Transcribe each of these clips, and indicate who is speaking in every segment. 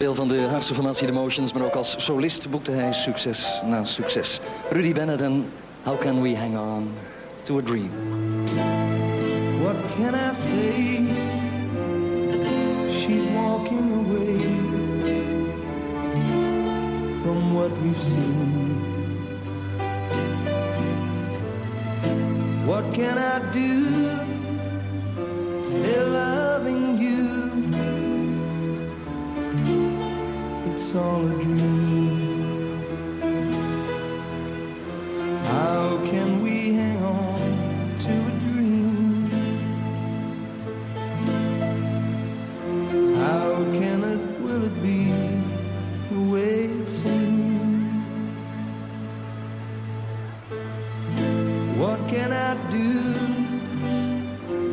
Speaker 1: Deel van de hardste formatie The Motions, maar ook als solist boekte hij succes na succes. Rudy Bennett en How Can We Hang On to a Dream.
Speaker 2: What can I say? She's walking away from what we've seen. What can I do? Still loving you. It's all a dream. How can we hang on to a dream? How can it, will it be the way it seems? What can I do?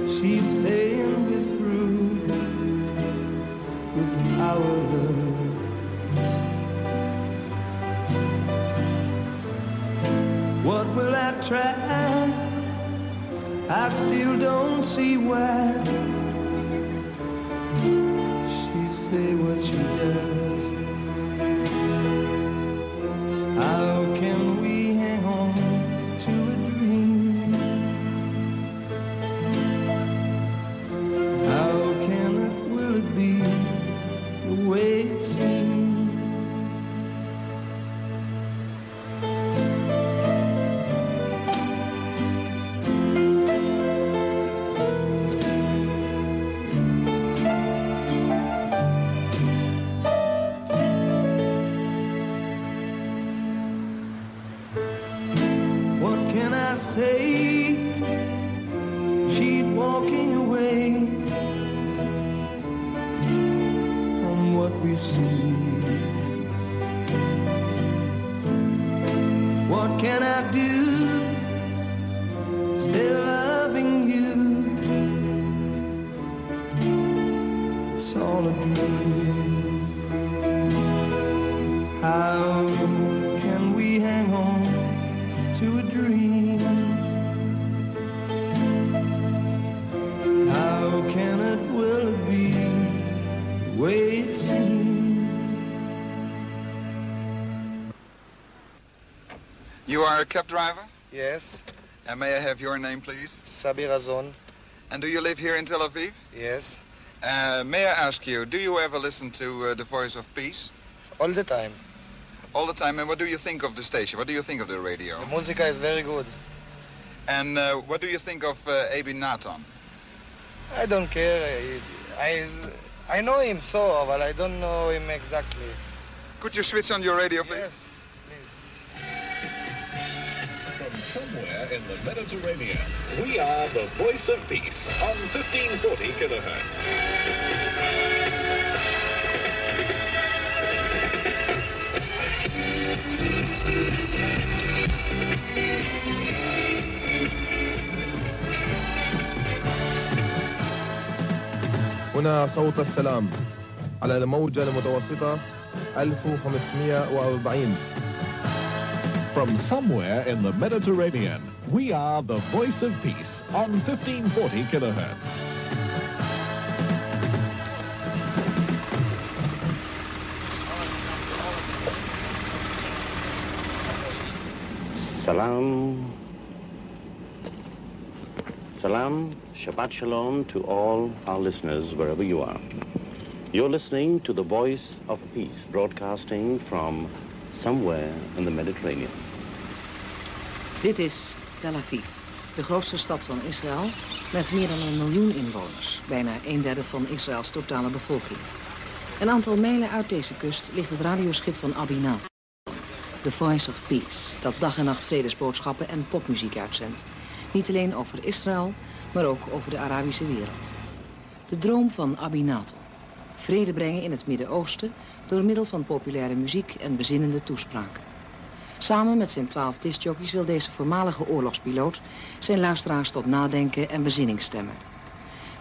Speaker 2: She's staying with Ruth, with our love. What will I try? I still don't see why she say what she does. How can we hang on to a dream? How can it, will it be the way it seems? Say she's walking away from what we've seen. What can I do? Still loving you. It's all a dream. How can we hang on to a dream? Can it, will it be the way it seems?
Speaker 3: You are a cab driver?
Speaker 4: Yes.
Speaker 3: And may I have your name, please?
Speaker 4: Sabir Azon.
Speaker 3: And do you live here in Tel Aviv?
Speaker 4: Yes.
Speaker 3: May I ask you, do you ever listen to the Voice of Peace?
Speaker 4: All the time.
Speaker 3: All the time, and what do you think of the station? What do you think of the radio?
Speaker 4: The music is very good.
Speaker 3: And what do you think of Abi Nathan?
Speaker 4: I don't care. I know him so, but I don't know him exactly.
Speaker 3: Could you switch on your radio, please?
Speaker 4: Yes, please.
Speaker 5: From somewhere in the Mediterranean, we are the Voice of Peace on 1540 kilohertz.
Speaker 6: هنا صوت السلام على الموجة المتوسطة 1540.
Speaker 5: From somewhere in the Mediterranean, we are the Voice of Peace on 1540 kilohertz.
Speaker 7: Salam. Salam, Shabbat Shalom to all our listeners wherever you are. You're listening to the Voice of Peace, broadcasting from somewhere in the Mediterranean.
Speaker 8: Dit is Tel Aviv, de grootste stad van Israël, met meer dan 1 miljoen inwoners, bijna 1/3 van Israëls totale bevolking. Een aantal mijlen uit deze kust ligt het radioschip van Abi Nathan, The Voice of Peace, dat dag en nacht vredesboodschappen en popmuziek uitzendt. Niet alleen over Israël, maar ook over de Arabische wereld. De droom van Abi Nathan: vrede brengen in het Midden-Oosten door middel van populaire muziek en bezinnende toespraken. Samen met zijn 12 discjockeys wil deze voormalige oorlogspiloot zijn luisteraars tot nadenken en bezinning stemmen.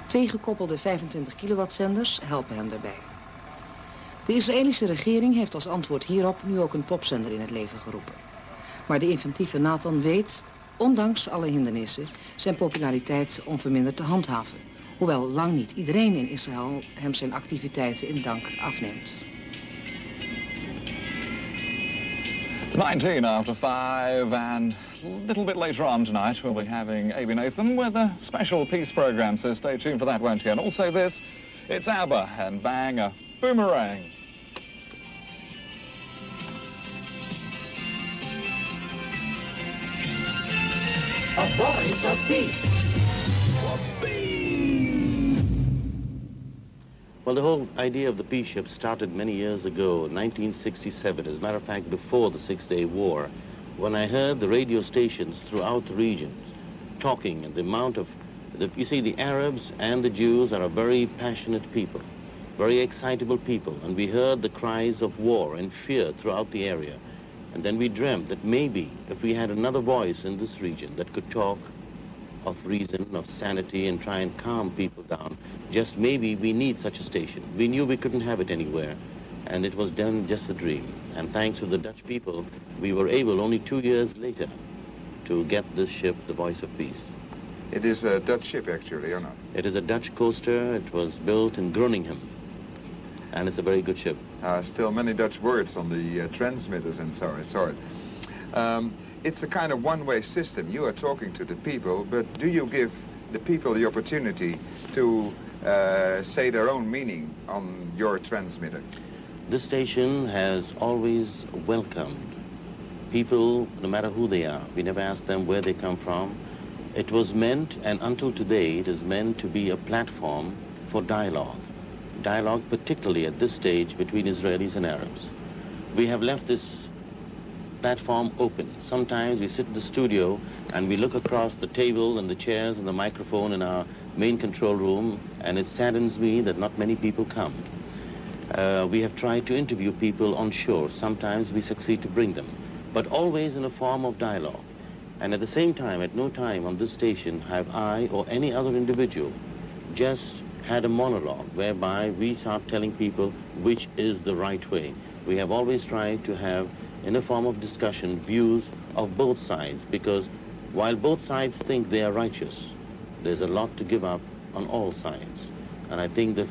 Speaker 8: 2 gekoppelde 25 kilowattzenders helpen hem daarbij. De Israëlische regering heeft als antwoord hierop nu ook een popzender in het leven geroepen. Maar de inventieve Nathan weet, ondanks alle hindernissen, zijn populariteit onverminderd te handhaven. Hoewel lang niet iedereen in Israël hem zijn activiteiten in dank afneemt.
Speaker 9: 19 after 5, and a little bit later on tonight we'll be having A.B. Nathan with a special peace programme, so stay tuned for that, won't you? And also this, it's ABBA and Bang a Boomerang.
Speaker 5: A voice of peace.
Speaker 7: Well, the whole idea of the peace ship started many years ago, 1967, as a matter of fact, before the Six-Day War, when I heard the radio stations throughout the regions talking, and the amount of, you see, the Arabs and the Jews are a very passionate people, very excitable people, and we heard the cries of war and fear throughout the area. And then we dreamt that maybe if we had another voice in this region that could talk of reason, of sanity, and try and calm people down, just maybe we need such a station. We knew we couldn't have it anywhere, and it was done just a dream. And thanks to the Dutch people, we were able only 2 years later to get this ship, the Voice of Peace.
Speaker 3: It is a Dutch ship, actually, or not?
Speaker 7: It is a Dutch coaster. It was built in Groningen, and it's a very good ship.
Speaker 3: Still many Dutch words on the transmitters and so on. Sorry. It's a kind of one-way system. You are talking to the people, but do you give the people the opportunity to say their own meaning on your transmitter?
Speaker 7: This station has always welcomed people, no matter who they are. We never asked them where they come from. It was meant, and until today, it is meant to be a platform for dialogue. Dialogue particularly at this stage between Israelis and Arabs. We have left this platform open. Sometimes we sit in the studio and we look across the table and the chairs and the microphone in our main control room, and it saddens me that not many people come. We have tried to interview people on shore. Sometimes we succeed to bring them, but always in a form of dialogue. And at the same time, at no time on this station have I or any other individual just had a monologue whereby we start telling people which is the right way. We have always tried to have, in a form of discussion, views of both sides, because while both sides think they are righteous, there's a lot to give up on all sides. And I think that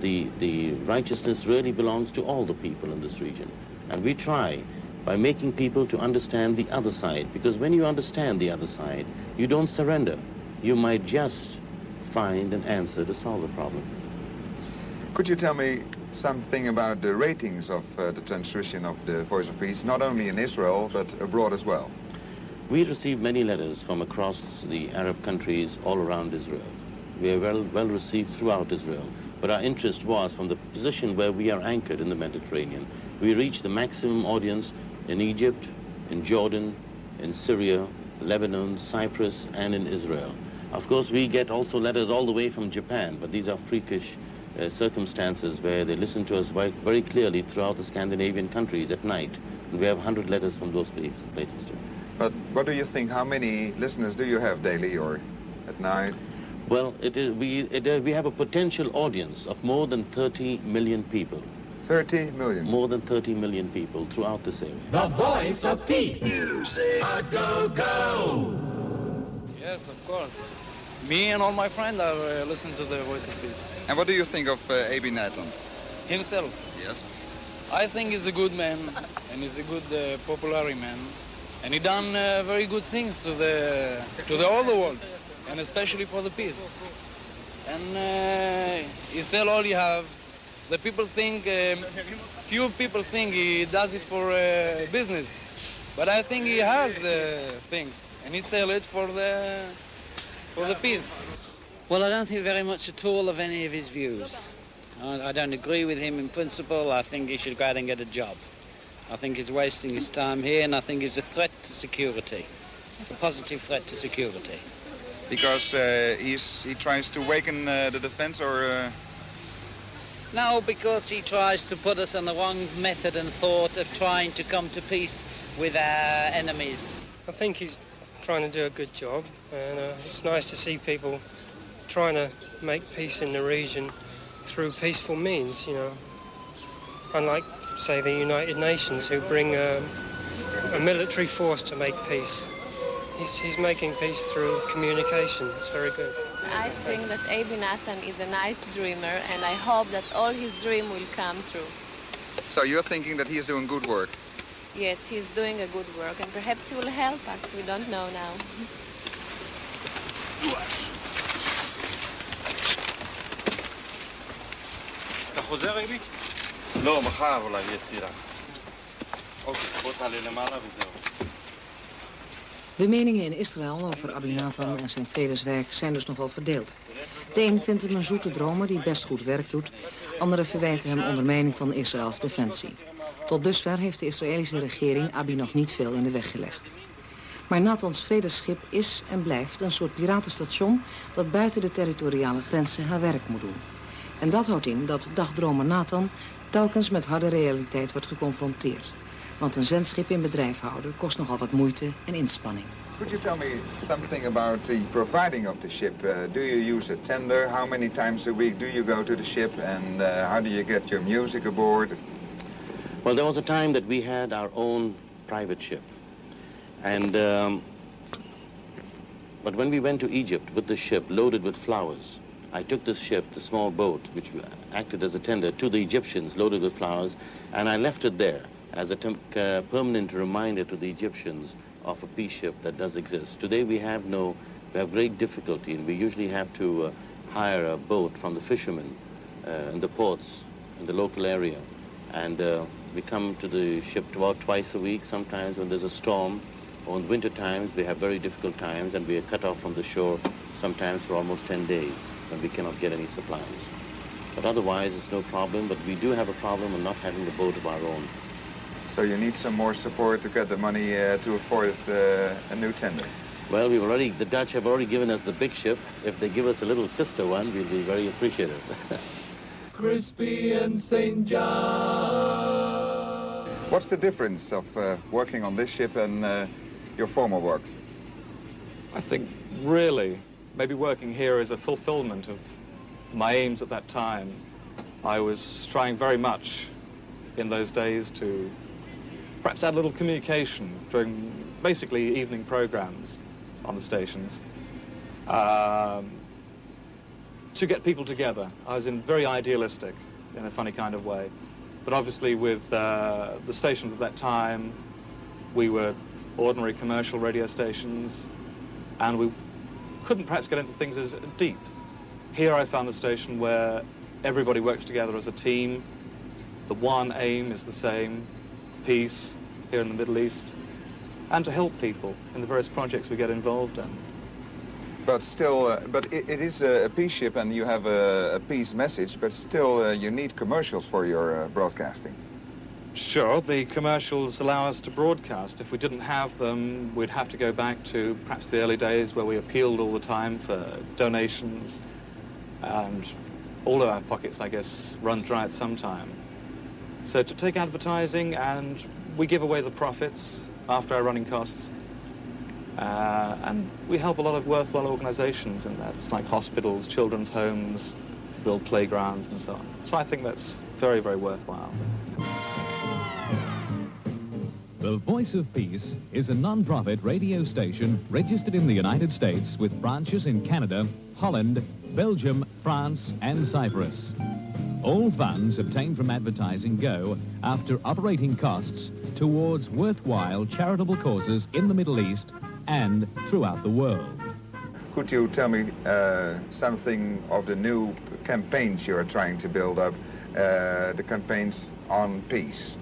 Speaker 7: the righteousness really belongs to all the people in this region. And we try by making people to understand the other side, because when you understand the other side, you don't surrender. You might just find an answer to solve the problem.
Speaker 3: Could you tell me something about the ratings of the transmission of the Voice of Peace, not only in Israel, but abroad as well?
Speaker 7: We received many letters from across the Arab countries all around Israel. We are well received throughout Israel, but our interest was from the position where we are anchored in the Mediterranean. We reached the maximum audience in Egypt, in Jordan, in Syria, Lebanon, Cyprus, and in Israel. Of course, we get also letters all the way from Japan, but these are freakish circumstances where they listen to us very clearly throughout the Scandinavian countries at night. And we have 100 letters from those places too.
Speaker 3: But what do you think? How many listeners do you have daily or at night?
Speaker 7: Well, we have a potential audience of more than 30 million people.
Speaker 3: 30 million?
Speaker 7: More than 30 million people throughout this area.
Speaker 5: The Voice of Peace. Music a go-go.
Speaker 10: Yes, of course. Me and all my friends are listening to the Voice of Peace.
Speaker 3: And what do you think of A.B. Nathan?
Speaker 10: Himself.
Speaker 3: Yes.
Speaker 10: I think he's a good man, and he's a good popular man. And he done very good things to the all the world, and especially for the peace. And he sell all he have. The people think, few people think he does it for business, but I think he has things, and he sell it for the peace.
Speaker 11: Well, I don't think very much at all of any of his views. I don't agree with him in principle. I think he should go out and get a job. I think he's wasting his time here, and I think he's a threat to security, a positive threat to security.
Speaker 3: Because he tries to awaken the defense, or?
Speaker 11: No, because he tries to put us on the wrong method and thought of trying to come to peace with our enemies.
Speaker 12: I think he's trying to do a good job, and it's nice to see people trying to make peace in the region through peaceful means, you know. Unlike, say, the United Nations, who bring a military force to make peace. He's making peace through communication. It's very good.
Speaker 13: I think that A.B. Nathan is a nice dreamer, and I hope that all his dream will come true.
Speaker 3: So you're thinking that he's doing good work?
Speaker 13: Yes, he's doing a good work, and perhaps he will help us. We don't know now.
Speaker 14: אתה חוזר, אלי? לא, מחר אולי יש סירה. אוקיי, בוא תעלה למעלה וזהו.
Speaker 8: De meningen in Israël over Abi Nathan en zijn vredeswerk zijn dus nogal verdeeld. De een vindt hem een zoete dromer die best goed werk doet. Anderen verwijten hem ondermijning van Israëls defensie. Tot dusver heeft de Israëlische regering Abi nog niet veel in de weg gelegd. Maar Nathans vredesschip is en blijft een soort piratenstation dat buiten de territoriale grenzen haar werk moet doen. En dat houdt in dat dagdromer Nathan telkens met harde realiteit wordt geconfronteerd. Want een zendschip in bedrijf houden kost nogal wat moeite en inspanning.
Speaker 3: Could you tell me something about the providing of the ship? Do you use a tender? How many times a week do you go to the ship? And how do you get your music aboard?
Speaker 7: Well, there was a time that we had our own private ship. And but when we went to Egypt with the ship loaded with flowers, I took this ship, the small boat, which acted as a tender, to the Egyptians loaded with flowers, and I left it there as a permanent reminder to the Egyptians of a peace ship that does exist. Today we have great difficulty, and we usually have to hire a boat from the fishermen in the ports in the local area, and we come to the ship about twice a week. Sometimes when there's a storm, or in winter times we have very difficult times, and we are cut off from the shore sometimes for almost 10 days when we cannot get any supplies. But otherwise it's no problem, but we do have a problem of not having a boat of our own.
Speaker 3: So you need some more support to get the money to afford a new tender?
Speaker 7: Well, the Dutch have already given us the big ship. If they give us a little sister one, we'll be very appreciative.
Speaker 2: Crispy and St. John.
Speaker 3: What's the difference of working on this ship and your former work?
Speaker 9: I think really maybe working here is a fulfillment of my aims at that time. I was trying very much in those days to perhaps add a little communication during basically evening programs on the stations to get people together. I was very idealistic in a funny kind of way. But obviously with the stations at that time, we were ordinary commercial radio stations, and we couldn't perhaps get into things as deep. Here I found the station where everybody works together as a team. The one aim is the same, peace here in the Middle East, and to help people in the various projects we get involved in.
Speaker 3: But still, it is a peace ship and you have a peace message, but still you need commercials for your broadcasting.
Speaker 9: Sure, the commercials allow us to broadcast. If we didn't have them, we'd have to go back to perhaps the early days where we appealed all the time for donations, and all of our pockets, I guess, run dry at some time. So to take advertising, and we give away the profits after our running costs, and we help a lot of worthwhile organizations in that. It's like hospitals, children's homes, build playgrounds and so on. So I think that's very, very worthwhile.
Speaker 5: The Voice of Peace is a non-profit radio station registered in the United States with branches in Canada, Holland, Belgium, France and Cyprus. All funds obtained from advertising go, after operating costs, towards worthwhile charitable causes in the Middle East and throughout the world.
Speaker 3: Could you tell me something of the new campaigns you are trying to build up, the campaigns on peace?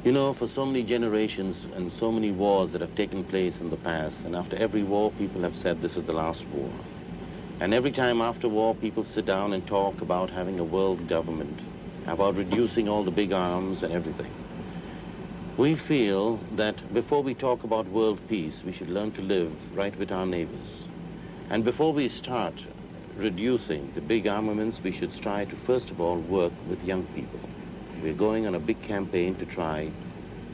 Speaker 7: You know, for so many generations and so many wars that have taken place in the past, and after every war people have said this is the last war. And every time after war people sit down and talk about having a world government, about reducing all the big arms and everything. We feel that before we talk about world peace, we should learn to live right with our neighbors. And before we start reducing the big armaments, we should try to first of all work with young people. We're going on a big campaign to try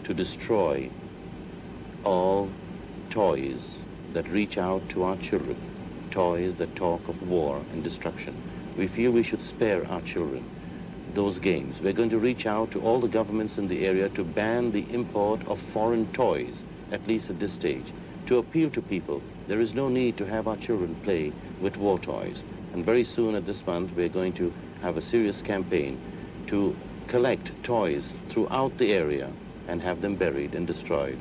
Speaker 7: to destroy all toys that reach out to our children, toys that talk of war and destruction. We feel we should spare our children those games. We're going to reach out to all the governments in the area to ban the import of foreign toys, at least at this stage, to appeal to people. There is no need to have our children play with war toys. And very soon at this month, we're going to have a serious campaign to collect toys throughout the area and have them buried and destroyed.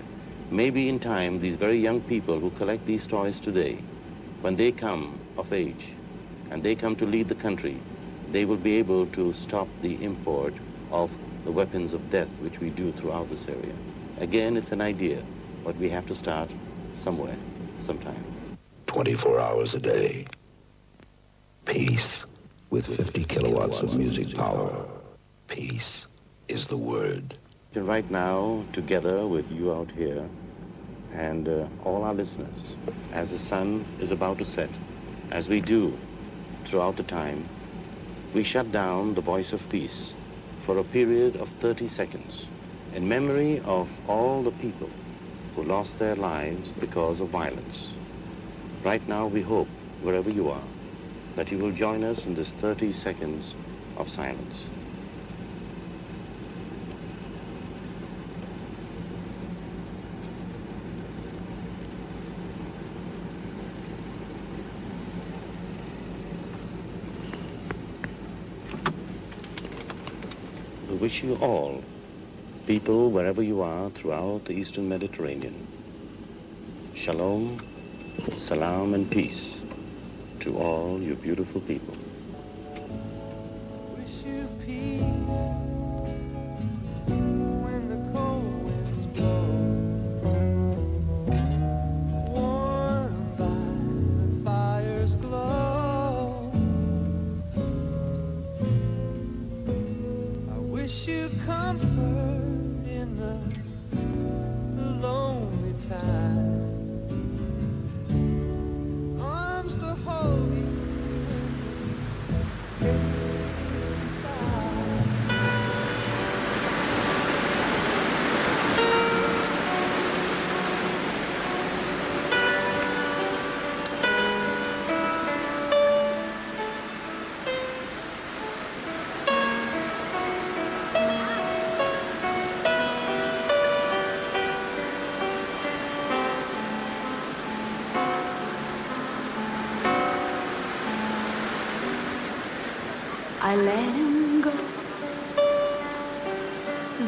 Speaker 7: Maybe in time, these very young people who collect these toys today, when they come of age and they come to lead the country, they will be able to stop the import of the weapons of death which we do throughout this area. Again, it's an idea, but we have to start somewhere, sometime.
Speaker 15: 24 hours a day. Peace with 50 kilowatts of music power. Peace is the word.
Speaker 7: And right now, together with you out here and all our listeners, as the sun is about to set, as we do throughout the time, we shut down the voice of peace for a period of 30 seconds in memory of all the people who lost their lives because of violence. Right now, we hope, wherever you are, that you will join us in this 30 seconds of silence. We wish you all, people wherever you are throughout the Eastern Mediterranean, shalom, salam, and peace to all you beautiful people.
Speaker 2: Wish you peace when the cold winds blow, warmed by the fire's glow. I wish you comfort in the lonely time. Hold you.
Speaker 16: I let him go,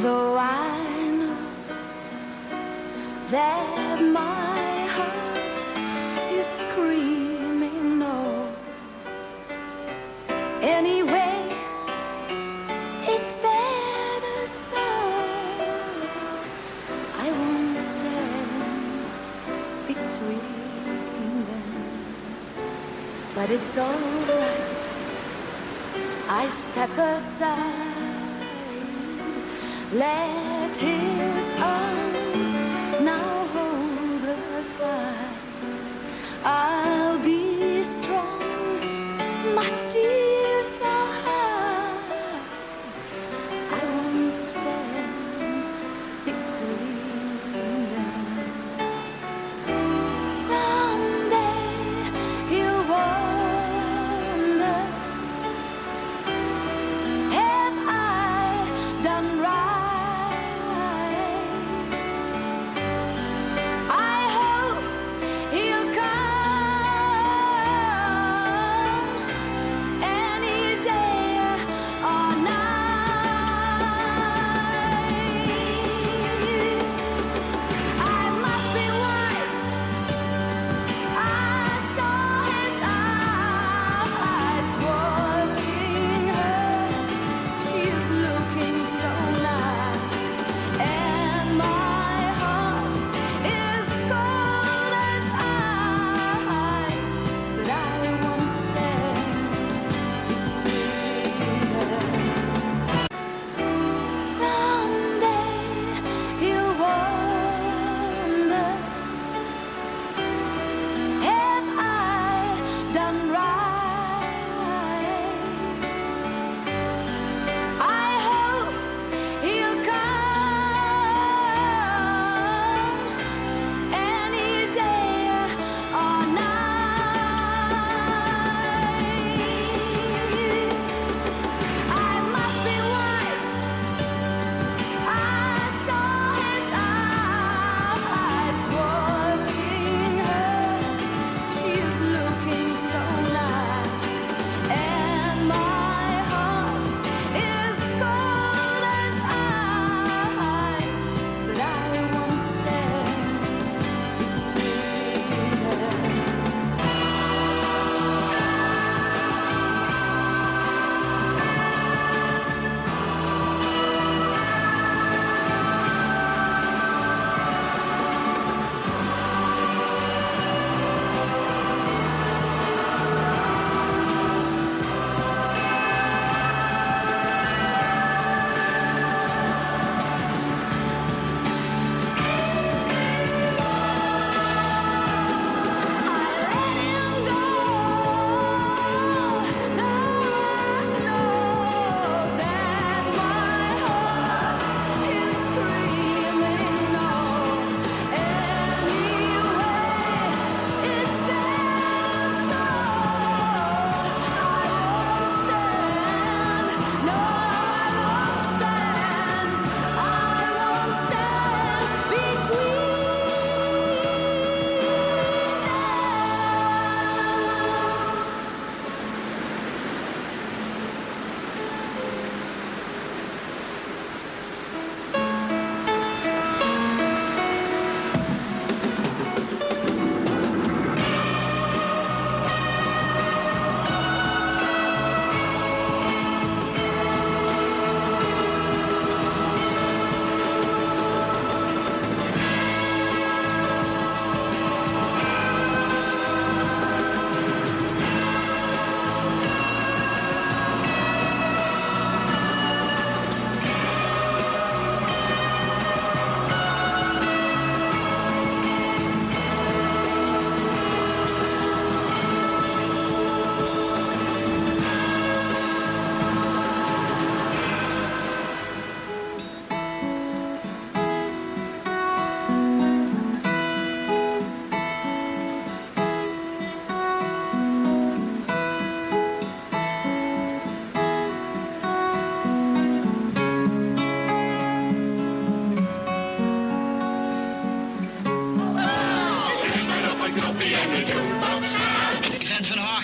Speaker 16: though I know that my heart is screaming no. Anyway, it's better so. I won't stand between them, but it's all right. I step aside, let his arms now hold her tight. I'll be strong, my tears are high. I won't stand between them. Someday he'll wonder, have I done right?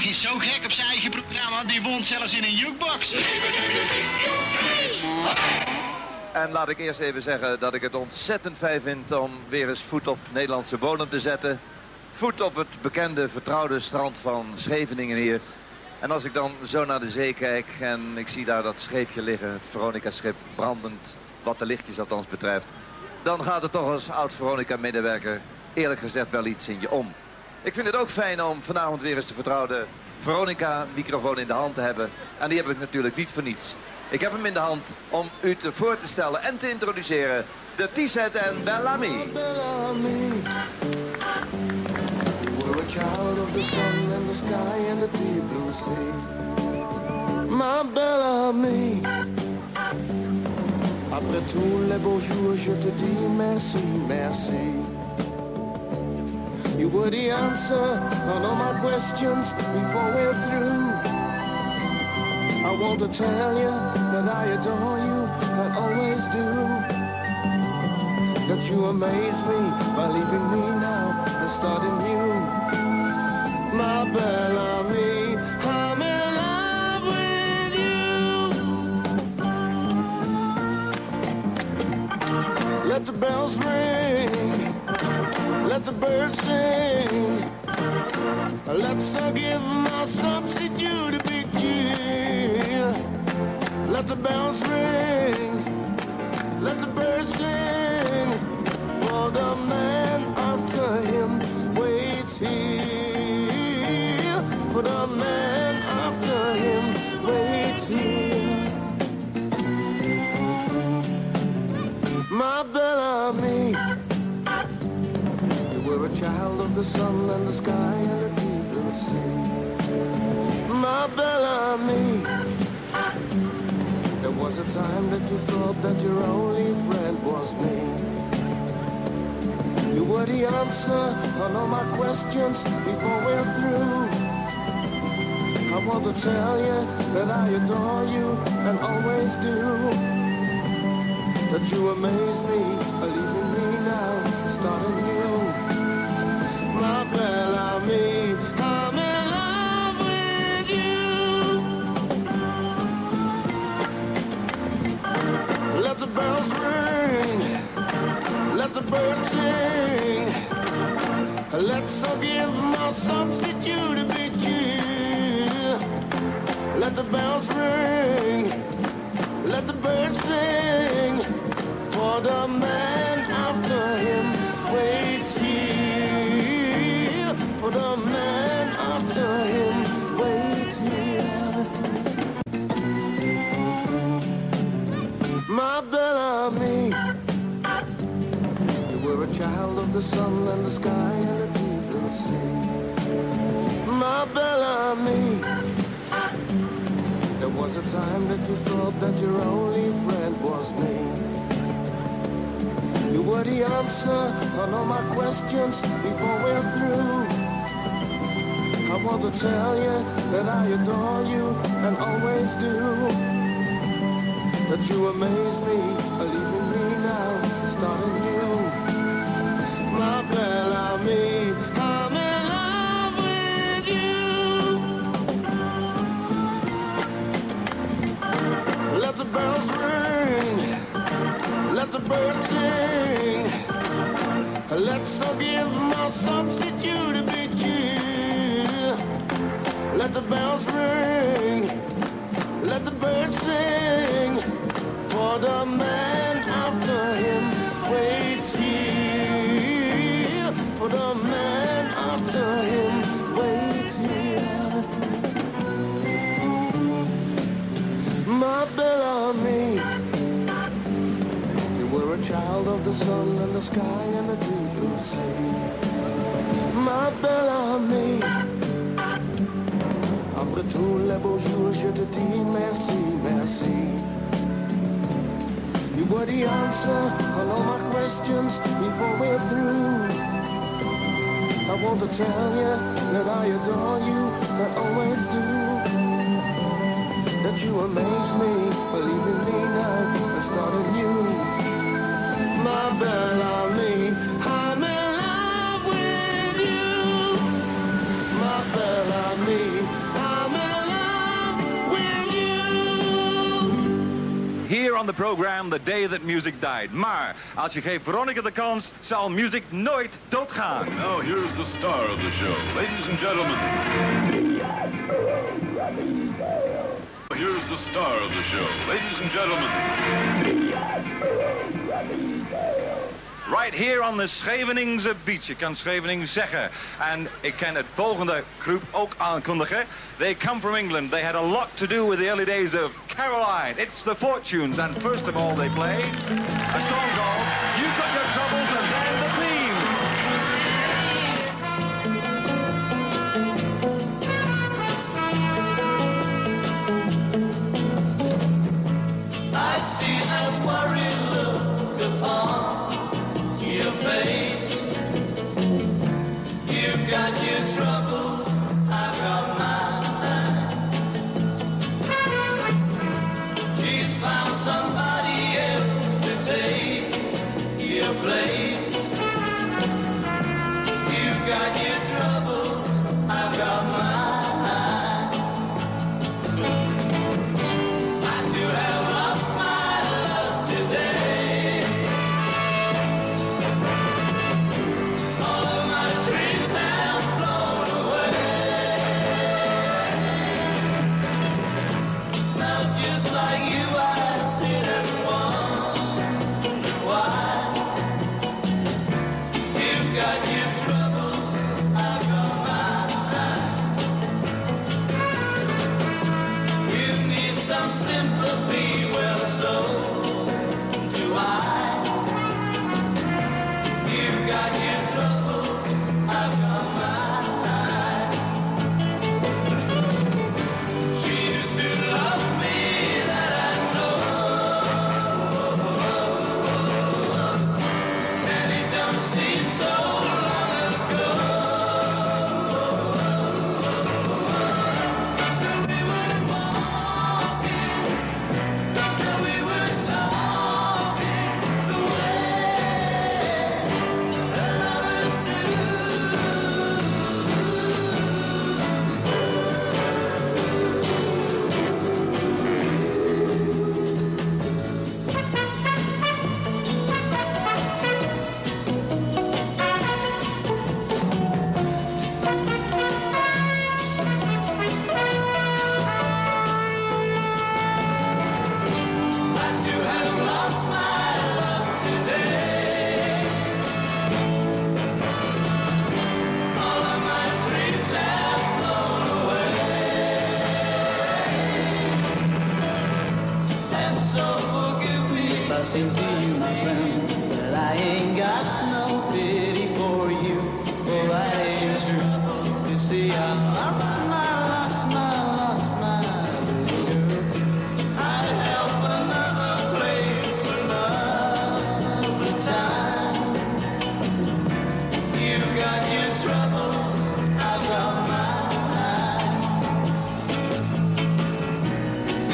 Speaker 17: is zo gek op zijn eigen programma, die woont zelfs in een jukebox.
Speaker 18: En laat ik eerst even zeggen dat ik het ontzettend fijn vind om weer eens voet op Nederlandse bodem te zetten. Voet op het bekende, vertrouwde strand van Scheveningen hier. En als ik dan zo naar de zee kijk en ik zie daar dat scheepje liggen, het Veronica-schip, brandend, wat de lichtjes althans betreft, dan gaat het toch als oud-Veronica-medewerker eerlijk gezegd wel iets in je om. Ik vind het ook fijn om vanavond weer eens de vertrouwde Veronica-microfoon in de hand te hebben. En die heb ik natuurlijk niet voor niets. Ik heb hem in de hand om u voor te stellen en te introduceren. De T-set en Bellamy.
Speaker 2: We're a child of the sun and the sky and the deep blue sea. Ma belle amie, après tous les beaux jours, je te dis merci, merci. You were the answer on all my questions before we're through. I want to tell you that I adore you and always do. That you amaze me by leaving me now and starting new. My belle amie, I'm in love with you. Let the bells ring, let the birds sing. Let's give my substitute a big cheer. Let the bells ring, let the birds sing. For the man after him waits here. For the man after him waits here. My belle amie, you were a child of the sun and the sky and the deep blue sea. My belle amie, there was a time that you thought that your only friend was me. You were the answer on all my questions before we're through. I want to tell you that I adore you and always do. That you amaze me, leaving me now, starting new. My belle amie, I'm in love with you. Let the bells ring, let the birds sing. Let's give my substitute a big cheer. Let the bells ring, let the birds sing. For the man after him waits here. For the man after him waits here. My belle amie, you were a child of the sun and the sky and the deep blue sea. My belle amie, there was a time that you thought that your only friend was me. You were the answer on all my questions before we're through. I want to tell you that I adore you and always do. That you amaze me, leaving me now, starting new. My belle amie, I'm in love with you. Let the bells ring, let the birds sing. Let's give my substitute a big cheer. Let the bells ring, let the birds sing. For the man after him waits here. For the man after him waits here. My belle amie, you were a child of the sun and the sky and the deep blue sea. Ma belle amie, après tous les beaux jours, je te dis merci, merci. You were the answer on all my questions before we're through. I want to tell you that I adore you, I always do. That you amaze me, believing me now, and starting new. My belle amie, I'm in love with you. My belle amie,
Speaker 19: on the program The Day That Music Died. Maar als je geeft Veronica de kans, zal muziek nooit doodgaan.
Speaker 20: Now here's the star of the show. Ladies and gentlemen. Here's the star of the show. Ladies and gentlemen.
Speaker 19: Right here on the Scheveningse beach. Je kan Scheveningen zeggen. En ik kan het volgende groep ook aankondigen. They come from England. They had a lot to do with the early days of Caroline. It's the Fortunes. And first of all they play a song called You Got Your Troubles and Then the Theme.
Speaker 2: I see that worried look upon your face. You've got your trouble, I've got mine. She's found somebody else to take your place. You've got your trouble, I've got mine. I too have lost my love today. All of my dreams have blown away. Now just like you I sit and wonder why. You've got your trouble, I've got mine. You need some sympathy, well so do I. You've got your trouble, I've got mine. She used to love me, that I know, and it don't seem so long ago. We were walking, we were talking the way lovers I too have lost my love today. All of my dreams have blown away. And so forgive me if I seem to you, my friend, that I ain't got no pity for you, or I ain't true. You see, I lost my little girl. I'd help another place another time. You've got your trouble, I've got mine.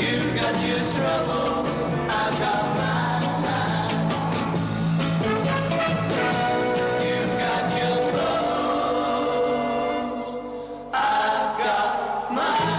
Speaker 2: You've got your trouble, I've got mine. You've got your trouble, I've got mine.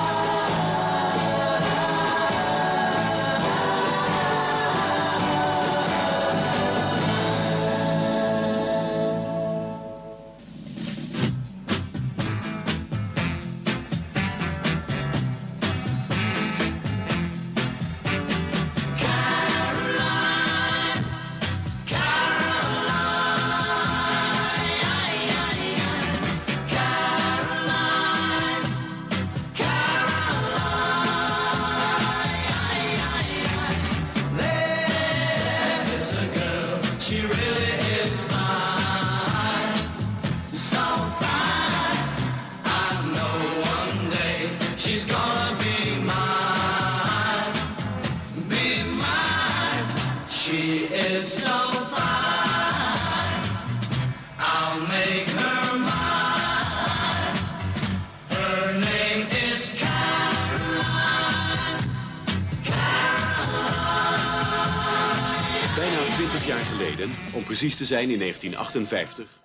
Speaker 2: There's a girl, she really is fine. So fine, I know one day she's gonna be mine. Be mine, she is so fine. I'll make her mine. Her name is Caroline.
Speaker 21: Bijna 20 jaar geleden, om precies te zijn in 1958...